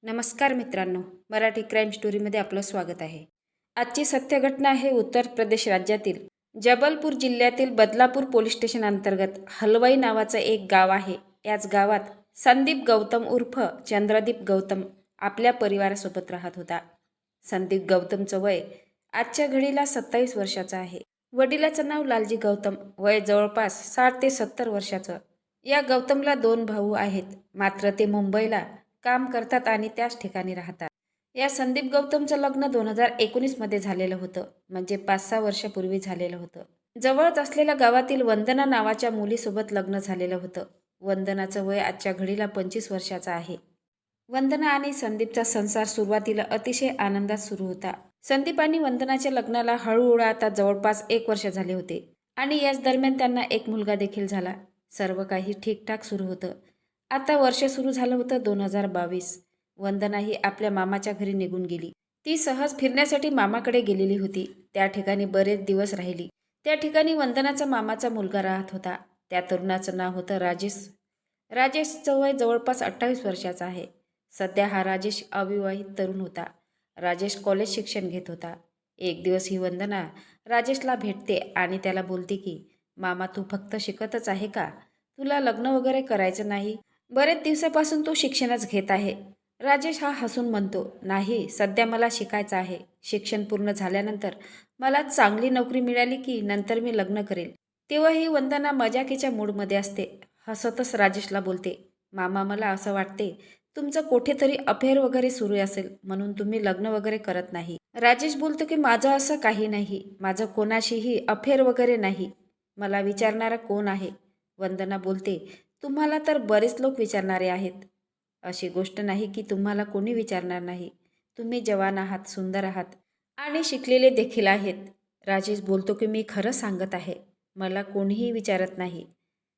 नमस्कार मित्रांनो, मराठी क्राईम स्टोरीमध्ये आपलं स्वागत आहे. आजची सत्य घटना आहे उत्तर प्रदेश राज्यातील जबलपूर जिल्ह्यातील बदलापूर पोलीस स्टेशन अंतर्गत हलवाई नावाचं एक गाव आहे. याच गावात संदीप गौतम उर्फ चंद्रदीप गौतम आपल्या परिवारासोबत राहत होता. संदीप गौतमचं वय आजच्या घडीला 27 वर्षाचं आहे. वडिलाचं नाव लालजी गौतम, वय जवळपास 60 ते 70 वर्षाचं. या गौतमला 2 भाऊ आहेत, मात्र ते मुंबईला काम करतात आणि त्याच ठिकाणी राहतात. या संदीप गौतमचं लग्न 2019 मध्ये झालेलं होतं, म्हणजे 5-6 वर्षापूर्वी झालेलं होतं. जवळच असलेल्या गावातील वंदना नावाच्या मुलीसोबत लग्न झालेलं होतं. वंदनाचं वय आजच्या घडीला 25 वर्षाचं आहे. वंदना आणि संदीपचा संसार सुरुवातीला अतिशय आनंदात सुरू होता. संदीप आणि वंदनाच्या लग्नाला हळूहळू आता जवळपास 1 वर्ष झाले होते आणि याच दरम्यान त्यांना एक मुलगा देखील झाला. सर्व काही ठीकठाक सुरू होतं. आता वर्ष सुरू झालं होतं 2022. वंदना ही आपल्या मामाच्या घरी निघून गेली. ती सहज फिरण्यासाठी मामाकडे गेलेली होती. त्या ठिकाणी बरेच दिवस राहिली. त्या ठिकाणी वंदनाचा मामाचा मुलगा राहत होता. त्या तरुणाचं नाव होतं राजेश. राजेशचं वय जवळपास 28 वर्षाचं आहे. सध्या हा राजेश अविवाहित तरुण होता. राजेश कॉलेज शिक्षण घेत होता. एक दिवस ही वंदना राजेशला भेटते आणि त्याला बोलते की, मामा तू फक्त शिकतच आहे का? तुला लग्न वगैरे करायचं नाही? बरेच दिवसापासून तू शिक्षणच घेत आहे. राजेश हा हसून म्हणतो, नाही, सध्या मला शिकायचं आहे. शिक्षण पूर्ण झाल्यानंतर मला चांगली नोकरी मिळाली की नंतर मी लग्न करेल. तेव्हा ही वंदना मजाकीच्या मूडमध्ये असते. हसतच राजेशला बोलते, मामा मला असं वाटते तुमचं कुठेतरी अफेअर वगैरे सुरू असेल म्हणून तुम्ही लग्न वगैरे करत नाही. राजेश बोलतो की माझं असं काही नाही. माझं कोणाशीही अफेअर वगैरे नाही. मला विचारणारा कोण आहे? वंदना बोलते, तुम्हाला तर बरेच लोक विचारणारे आहेत. अशी गोष्ट नाही की तुम्हाला कोणी विचारणार नाही. तुम्ही जवान आहात, सुंदर आहात आणि शिकलेले देखील आहेत. राजेश बोलतो की मी खरं सांगत आहे. मला कोणीही विचारत नाही.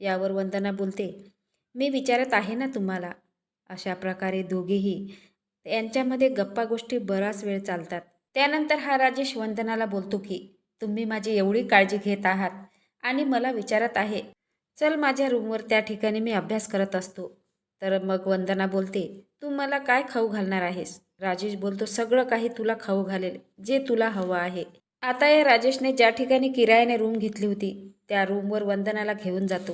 यावर वंदना बोलते, मी विचारत आहे ना तुम्हाला. अशा प्रकारे दोघेही यांच्यामध्ये गप्पा गोष्टी बराच वेळ चालतात. त्यानंतर हा राजेश वंदनाला बोलतो की, तुम्ही माझी एवढी काळजी घेत आहात आणि मला विचारत आहे, चल माझ्या रूमवर, त्या ठिकाणी मी अभ्यास करत असतो. तर मग वंदना बोलते, तू मला काय खाऊ घालणार आहेस? राजेश बोलतो, सगळं काही तुला खाऊ घालेल, जे तुला हवं आहे. आता या राजेशने ज्या ठिकाणी किरायाने रूम घेतली होती त्या रूमवर वंदनाला घेऊन जातो,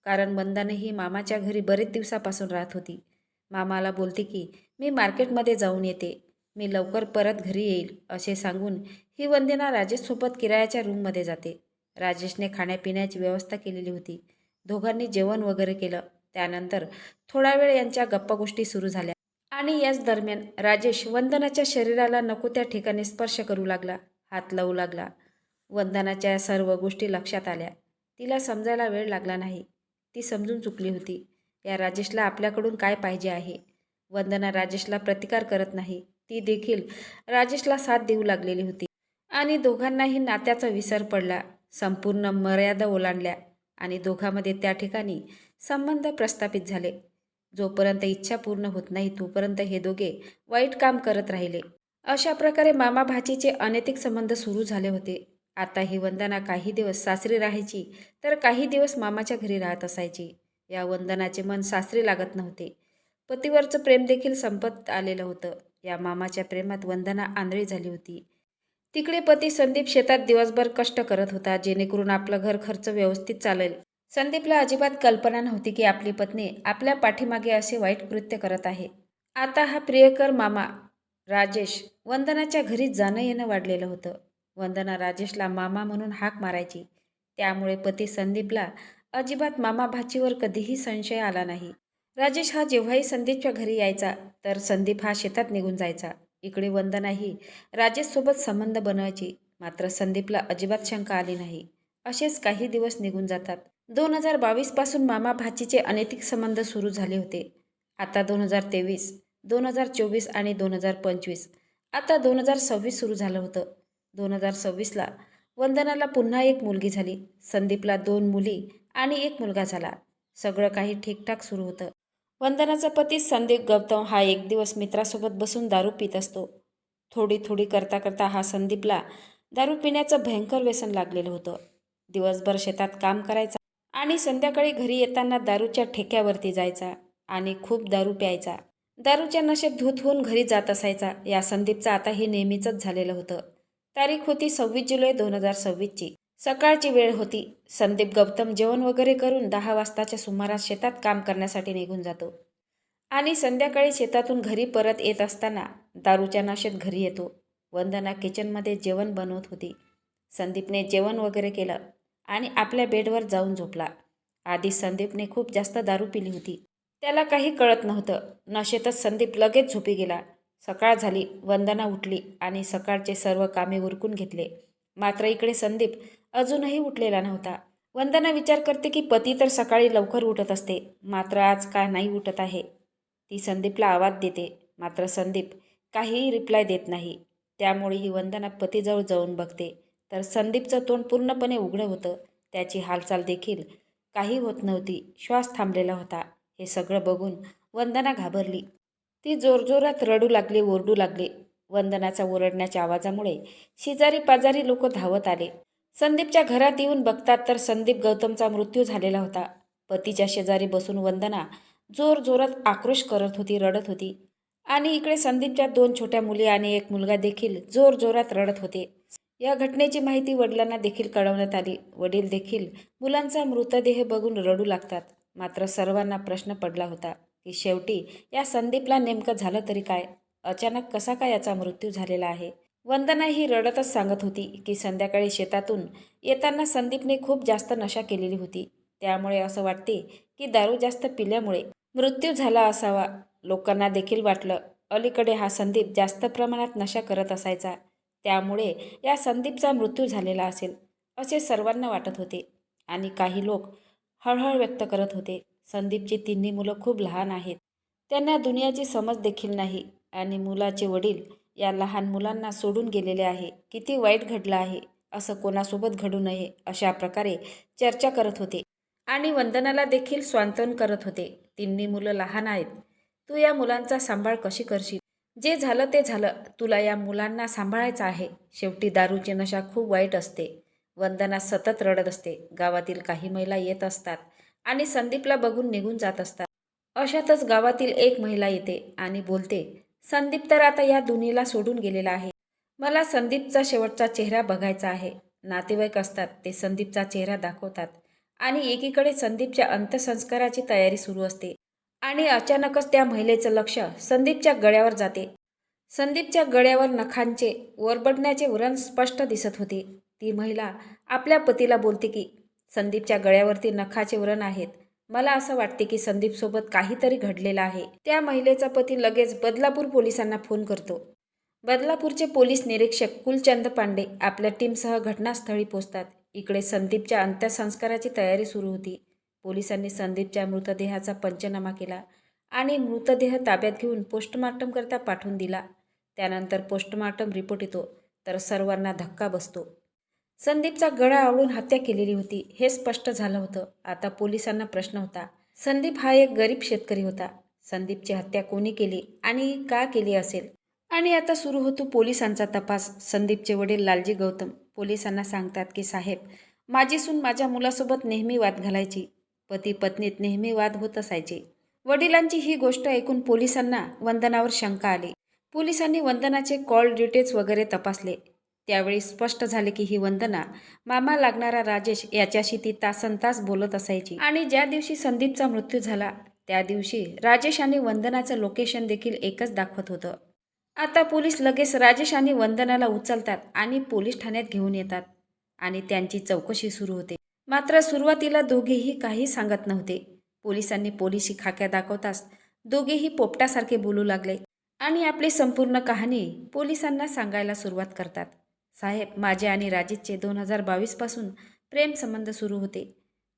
कारण वंदना ही मामाच्या घरी बरेच दिवसापासून राहत होती. मामाला बोलते की, मी मार्केटमध्ये जाऊन येते, मी लवकर परत घरी येईल असे सांगून ही वंदना राजेशसोबत किरायाच्या रूममध्ये जाते. राजेशने खाण्यापिण्याची व्यवस्था केलेली होती. दोघांनी जेवण वगैरे केलं. त्यानंतर थोडा वेळ यांच्या गप्पागोष्टी सुरू झाल्या आणि याच दरम्यान राजेश वंदनाच्या शरीराला नको त्या ठिकाणी स्पर्श करू लागला, हात लावू लागला. वंदनाच्या सर्व गोष्टी लक्षात आल्या. तिला समजायला वेळ लागला नाही. ती समजून चुकली होती. या राजेशला आपल्याकडून काय पाहिजे आहे. वंदना राजेशला प्रतिकार करत नाही. ती देखील राजेशला साथ देऊ लागलेली होती आणि दोघांनाही नात्याचा विसर पडला. संपूर्ण मर्यादा ओलांडल्या आणि दोघांमध्ये त्या ठिकाणी संबंध प्रस्थापित झाले. जोपर्यंत इच्छा पूर्ण होत नाही तोपर्यंत हे दोघे वाईट काम करत राहिले. अशा प्रकारे मामा भाचीचे अनैतिक संबंध सुरू झाले होते. आता ही वंदना काही दिवस सासरी राहायची तर काही दिवस मामाच्या घरी राहत असायची. या वंदनाचे मन सासरी लागत नव्हते. पतीवरचं प्रेम देखील संपत आलेलं होतं. या मामाच्या प्रेमात वंदना आंधळी झाली होती. तिकडे पती संदीप शेतात दिवसभर कष्ट करत होता, जेणेकरून आपलं घर खर्च व्यवस्थित चालेल. संदीपला अजिबात कल्पना नव्हती की आपली पत्नी आपल्या पाठीमागे असे वाईट कृत्य करत आहे. आता हा प्रियकर मामा राजेश वंदनाच्या घरी जाणं येणं वाढलेलं होतं. वंदना राजेशला मामा म्हणून हाक मारायची. त्यामुळे पती संदीपला अजिबात मामा भाचीवर कधीही संशय आला नाही. राजेश हा जेव्हाही संदीपच्या घरी यायचा तर संदीप हा शेतात निघून जायचा. इकडे वंदना ही राजेशसोबत संबंध बनवायची, मात्र संदीपला अजिबात शंका आली नाही. असेच काही दिवस निघून जातात. 2022 पासून मामा भाचीचे अनैतिक संबंध सुरू झाले होते. आता 2023, 2024 आणि 2025, आता 2026 सुरू झालं होतं. 2026ला वंदनाला पुन्हा एक मुलगी झाली. संदीपला 2 मुली आणि 1 मुलगा झाला. सगळं काही ठीकठाक सुरू होतं. वंदनाचा पती संदीप गौतम हा एक दिवस मित्रासोबत बसून दारू पित असतो. थोडी थोडी करता करता हा संदीपला दारू पिण्याचं भयंकर व्यसन लागलेलं होतं. दिवसभर शेतात काम करायचा आणि संध्याकाळी घरी येताना दारूच्या ठेक्यावरती जायचा आणि खूप दारू प्यायचा. दारूच्या नशेत धूत होऊन घरी जात असायचा. या संदीपचं आता हे नेहमीचंच झालेलं होतं. तारीख होती 26 जुलै 2026ची. सकाळची वेळ होती. संदीप गौतम जेवण वगैरे करून 10 वाजताच्या सुमारास शेतात काम करण्यासाठी निघून जातो आणि संध्याकाळी शेतातून घरी परत येत असताना दारूच्या नशेत घरी येतो. वंदना किचनमध्ये जेवण बनवत होती. संदीपने जेवण वगैरे केलं आणि आपल्या बेडवर जाऊन झोपला. आधी संदीपने खूप जास्त दारू पिली होती. त्याला काही कळत नव्हतं. नशेतच संदीप लगेच झोपी गेला. सकाळ झाली. वंदना उठली आणि सकाळचे सर्व कामे उरकून घेतले. मात्र इकडे संदीप अजूनही उठलेला नव्हता. वंदना विचार करते की पती तर सकाळी लवकर उठत असते, मात्र आज का नाही उठत आहे. ती संदीपला आवाज देते, मात्र संदीप काहीही रिप्लाय देत नाही. त्यामुळे ही वंदना पतीजवळ जाऊन बघते तर संदीपचं तोंड पूर्णपणे उघडं होतं. त्याची हालचाल देखील काही होत नव्हती. श्वास थांबलेला होता. हे सगळं बघून वंदना घाबरली. ती जोरजोरात रडू लागली, ओरडू लागली. वंदनाच्या ओरडण्याच्या आवाजामुळे शेजारी पाजारी लोक धावत आले. संदीपच्या घरात येऊन बघतात तर संदीप गौतमचा मृत्यू झालेला होता. पतीच्या शेजारी बसून वंदना जोरजोरात आक्रोश करत होती, रडत होती. आणि इकडे संदीपच्या 2 छोट्या मुली आणि एक मुलगा देखील जोरजोरात रडत होते. या घटनेची माहिती वडिलांना देखील कळवण्यात आली. वडील देखील मुलांचा मृतदेह बघून रडू लागतात. मात्र सर्वांना प्रश्न पडला होता की शेवटी या संदीपला नेमकं झालं तरी काय? अचानक कसा काय याचा मृत्यू झालेला आहे? वंदना ही रडतच सांगत होती की संध्याकाळी शेतातून येताना संदीपने खूप जास्त नशा केलेली होती. त्यामुळे असं वाटते की दारू जास्त पिल्यामुळे मृत्यू झाला असावा. लोकांना देखील वाटलं अलीकडे हा संदीप जास्त प्रमाणात नशा करत असायचा, त्यामुळे या संदीपचा मृत्यू झालेला असेल असे सर्वांना वाटत होते. आणि काही लोक हळहळ व्यक्त करत होते. संदीपची 3 मुलं खूप लहान आहेत. त्यांना दुनियाची समज देखील नाही आणि मुलाचे वडील या लहान मुलांना सोडून गेलेले आहे. किती वाईट घडलं आहे. असं कोणासोबत घडू नये अशा प्रकारे चर्चा करत होते. आणि वंदनाला देखील सांत्वन करत होते. 3 मुलं लहान आहेत. तू या मुलांचा सांभाळ कशी करशील? जे झालं ते झालं. तुला या मुलांना सांभाळायचं आहे. शेवटी दारूची नशा खूप वाईट असते. वंदना सतत रडत असते. गावातील काही महिला येत असतात आणि संदीपला बघून निघून जात असतात. अशातच गावातील एक महिला येते आणि बोलते, संदीप तर आता या दुनियेला सोडून गेलेला आहे. मला संदीपचा शेवटचा चेहरा बघायचा आहे. नातेवाईक असतात ते संदीपचा चेहरा दाखवतात आणि एकीकडे संदीपच्या अंत्यसंस्काराची तयारी सुरू असते. आणि अचानकच त्या महिलेचं लक्ष संदीपच्या गळ्यावर जाते. संदीपच्या गळ्यावर नखांचे ओरबडण्याचे व्रण स्पष्ट दिसत होते. ती महिला आपल्या पतीला बोलते की संदीपच्या गळ्यावरती नखाचे व्रण आहेत. मला असं वाटते की संदीपसोबत काहीतरी घडलेलं आहे. त्या महिलेचा पती लगेच बदलापूर पोलिसांना फोन करतो. बदलापूरचे पोलीस निरीक्षक कुलचंद पांडे आपल्या टीमसह घटनास्थळी पोहोचतात. इकडे संदीपच्या अंत्यसंस्काराची तयारी सुरू होती. पोलिसांनी संदीपच्या मृतदेहाचा पंचनामा केला आणि मृतदेह ताब्यात घेऊन पोस्टमॉर्टमकरता पाठवून दिला. त्यानंतर पोस्टमॉर्टम रिपोर्ट येतो तर सर्वांना धक्का बसतो. संदीपचा गळा आवळून हत्या केलेली होती हे स्पष्ट झालं होतं. आता पोलिसांना प्रश्न होता, संदीप हा एक गरीब शेतकरी होता. संदीपची हत्या कोणी केली आणि का केली असेल? आणि आता सुरू होतो पोलिसांचा तपास. संदीपचे वडील लालजी गौतम पोलिसांना सांगतात की साहेब, माझी सून माझ्या मुलासोबत नेहमी वाद घालायची. पती पत्नीत नेहमी वाद होत असायचे. वडिलांची ही गोष्ट ऐकून पोलिसांना वंदनावर शंका आली. पोलिसांनी वंदनाचे कॉल डिटेल्स वगैरे तपासले. त्यावेळी स्पष्ट झाले की ही वंदना मामा लागणारा राजेश याच्याशी ती तासनतास बोलत असायची. आणि ज्या दिवशी संदीपचा मृत्यू झाला त्या दिवशी राजेश आणि वंदनाचं लोकेशन देखील एकच दाखवत होतं. आता पोलीस लगेच राजेश आणि वंदनाला उचलतात आणि पोलीस ठाण्यात घेऊन येतात आणि त्यांची चौकशी सुरू होते. मात्र सुरुवातीला दोघेही काही सांगत नव्हते. पोलिसांनी पोलिसी खाक्या दाखवताच दोघेही पोपटासारखे बोलू लागले आणि आपली संपूर्ण कहाणी पोलिसांना सांगायला सुरुवात करतात. साहेब, माझे आणि राजेशचे 2022 पासून प्रेम संबंध सुरू होते.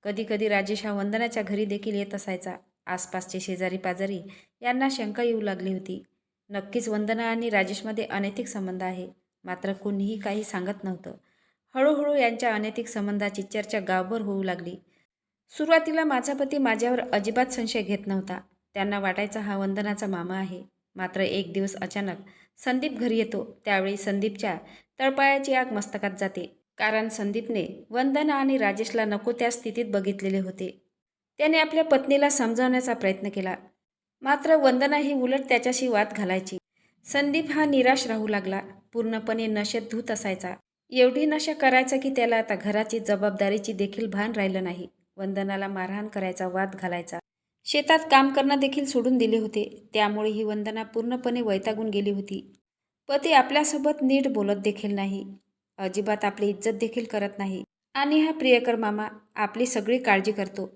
कधी कधी राजेश हा वंदनाच्या घरी देखील येत असायचा. आसपासचे शेजारी पाजारी यांना शंका येऊ लागली होती. नक्कीच वंदना आणि राजेशमध्ये अनैतिक संबंध आहे. मात्र कोणीही काही सांगत नव्हतं. हळूहळू यांच्या अनैतिक संबंधाची चर्चा गावभर होऊ लागली. सुरुवातीला माझा पती माझ्यावर अजिबात संशय घेत नव्हता. त्यांना वाटायचा हा वंदनाचा मामा आहे. मात्र एक दिवस अचानक संदीप घरी येतो. त्यावेळी संदीपच्या तळपायाची आग मस्तकात जाते. कारण संदीपने वंदना आणि राजेशला नको त्या स्थितीत बघितलेले होते. त्याने आपल्या पत्नीला समजावण्याचा प्रयत्न केला. मात्र वंदना ही उलट त्याच्याशी वाद घालायची. संदीप हा निराश राहू लागला. पूर्णपणे नशेत धूत असायचा. एवढी नशा करायचा की त्याला आता घराची जबाबदारीची देखील भान राहिलं नाही. वंदनाला मारहाण करायचा, वाद घालायचा. शेतात काम करणं देखील सोडून दिले होते. त्यामुळे ही वंदना पूर्णपणे वैतागून गेली होती. पती आपल्यासोबत नीट बोलत देखील नाही. अजिबात आपली इज्जत देखील करत नाही. आणि हा प्रियकर मामा आपली सगळी काळजी करतो.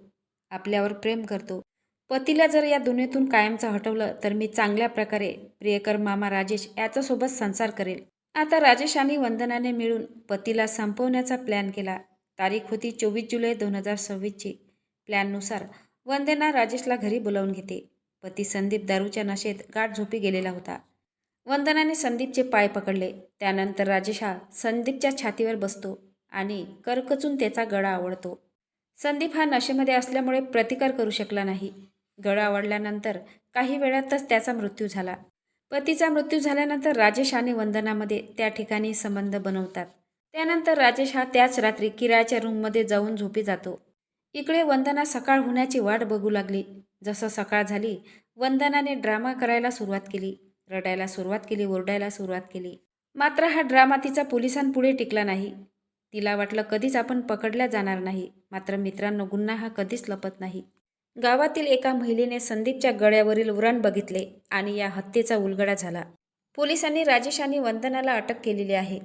आपल्यावर प्रेम करतो. पतीला जर या दुनियेतून कायमचं हटवलं तर मी चांगल्या प्रकारे प्रियकर मामा राजेश याच्यासोबत संसार करेल. आता राजेश आणि वंदनाने मिळून पतीला संपवण्याचा प्लॅन केला. तारीख होती 24 जुलै 2026ची. प्लॅननुसार वंदना राजेशला घरी बोलावून घेते. पती संदीप दारूच्या नशेत गाढ झोपी गेलेला होता. वंदनाने संदीपचे पाय पकडले. त्यानंतर राजेश हा संदीपच्या छातीवर बसतो आणि करकचून त्याचा गळा आवळतो. संदीप हा नशेमध्ये असल्यामुळे प्रतिकार करू शकला नाही. गळा आवळल्यानंतर काही वेळातच त्याचा मृत्यू झाला. पतीचा मृत्यू झाल्यानंतर राजेश आणि वंदनामध्ये त्या ठिकाणी संबंध बनवतात. त्यानंतर राजेश हा त्याच रात्री किरायाच्या रूममध्ये जाऊन झोपी जातो. इकडे वंदना सकाळ होण्याची वाट बघू लागली. जसं सकाळ झाली, वंदनाने ड्रामा करायला सुरुवात केली. रडायला सुरुवात केली, ओरडायला सुरुवात केली. मात्र हा ड्रामा तिचा पोलिसांपुढे टिकला नाही. तिला वाटलं कधीच आपण पकडल्या जाणार नाही. मात्र मित्रांनो, गुन्हा हा कधीच लपत नाही. गावातील एका महिलेने संदीपच्या गळ्यावरील व्रण बघितले आणि या हत्येचा उलगडा झाला. पोलिसांनी राजेश आणि वंदनाला अटक केलेली आहे.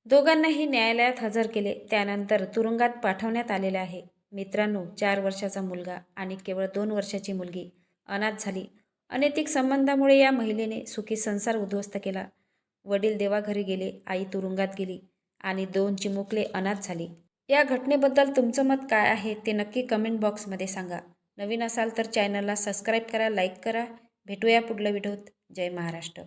दोघांनाही न्यायालयात हजर केले. त्यानंतर तुरुंगात पाठवण्यात आलेले आहे. मित्रांनो, 4 वर्षाचा मुलगा आणि केवळ 2 वर्षाची मुलगी अनाथ झाली. अनैतिक संबंधामुळे या महिलेने सुखी संसार उद्ध्वस्त केला. वडील देवाघरी गेले, आई तुरुंगात गेली आणि 2 चिमुकले अनाथ झाली. या घटनेबद्दल तुमचं मत काय आहे ते नक्की कमेंट बॉक्समध्ये सांगा. नवीन असाल तर चॅनलला सबस्क्राईब करा, लाईक करा. भेटूया पुढल्या व्हिडिओत. जय महाराष्ट्र.